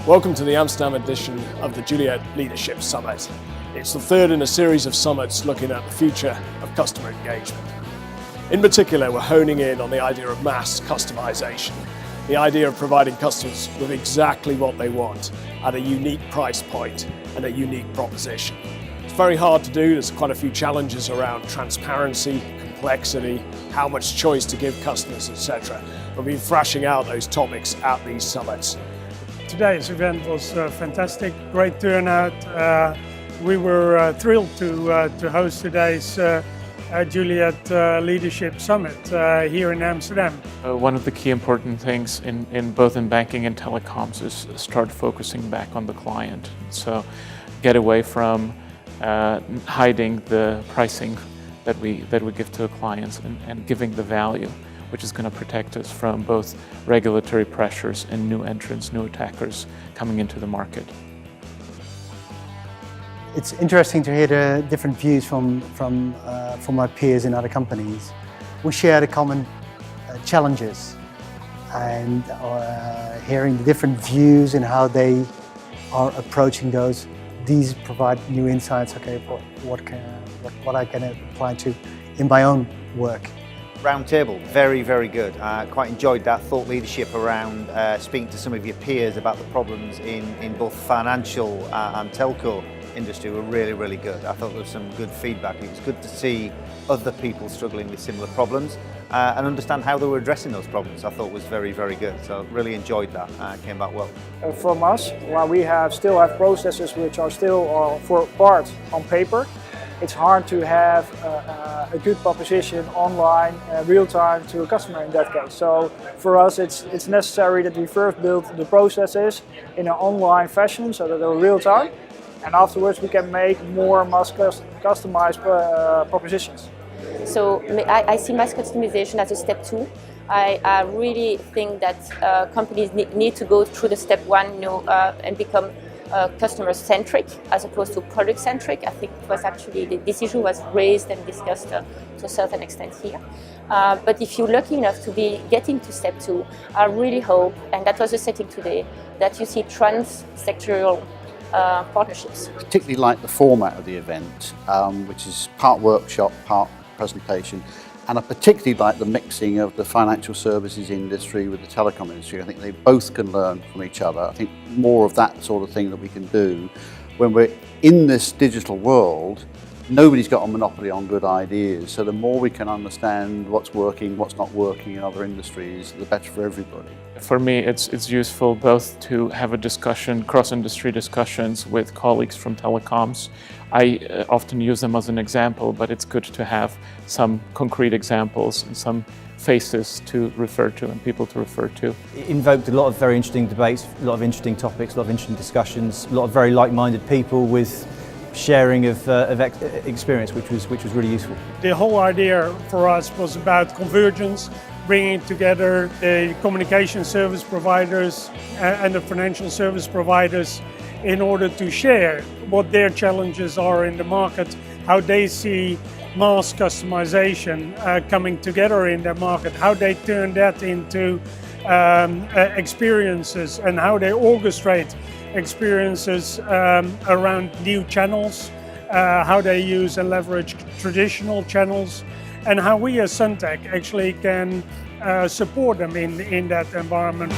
Welcome to the Amsterdam edition of the Juliet Leadership Summit. It's the third in a series of summits looking at the future of customer engagement. In particular, we're honing in on the idea of mass customization, the idea of providing customers with exactly what they want at a unique price point and a unique proposition. It's very hard to do. There's quite a few challenges around transparency, complexity, how much choice to give customers, etc. We've been thrashing out those topics at these summits. Today's event was fantastic, great turnout. We were thrilled to host today's Juliet Leadership Summit here in Amsterdam. One of the key important things in both in banking and telecoms is start focusing back on the client. So get away from hiding the pricing that we give to our clients and giving the value, which is going to protect us from both regulatory pressures and new entrants, new attackers coming into the market. It's interesting to hear the different views from my peers in other companies. We share the common challenges, and hearing the different views and how they are approaching those. These provide new insights. Okay, what I can apply to in my own work. Roundtable, very, very good. Quite enjoyed that thought leadership around speaking to some of your peers about the problems in both financial and telco industry were really, really good. I thought there was some good feedback. It was good to see other people struggling with similar problems and understand how they were addressing those problems. I thought was very, very good. So really enjoyed that. Came back well. From us, while we still have processes which are still for part on paper, it's hard to have a good proposition online, real time to a customer in that case. So for us, it's necessary that we first build the processes in an online fashion so that they're real time, and afterwards we can make more mass customized propositions. So I see mass customization as a step 2. I really think that companies need to go through the step 1, and become customer-centric as opposed to product-centric. I think it was actually, this issue was raised and discussed to a certain extent here. But if you're lucky enough to be getting to step 2, I really hope, and that was the setting today, that you see trans-sectorial partnerships. Particularly like the format of the event, which is part workshop, part presentation. And I particularly like the mixing of the financial services industry with the telecom industry. I think they both can learn from each other. I think more of that sort of thing that we can do when we're in this digital world. Nobody's got a monopoly on good ideas. So the more we can understand what's working, what's not working in other industries, the better for everybody. For me, it's useful both to have a discussion, cross-industry discussions with colleagues from telecoms. I often use them as an example, but it's good to have some concrete examples and some faces to refer to and people to refer to. It invoked a lot of very interesting debates, a lot of interesting topics, a lot of interesting discussions, a lot of very like-minded people with sharing of experience, which was really useful. The whole idea for us was about convergence, bringing together the communication service providers and the financial service providers in order to share what their challenges are in the market, how they see mass customization coming together in their market, how they turn that into experiences, and how they orchestrate experiences around new channels, how they use and leverage traditional channels, and how we as SunTec actually can support them in that environment.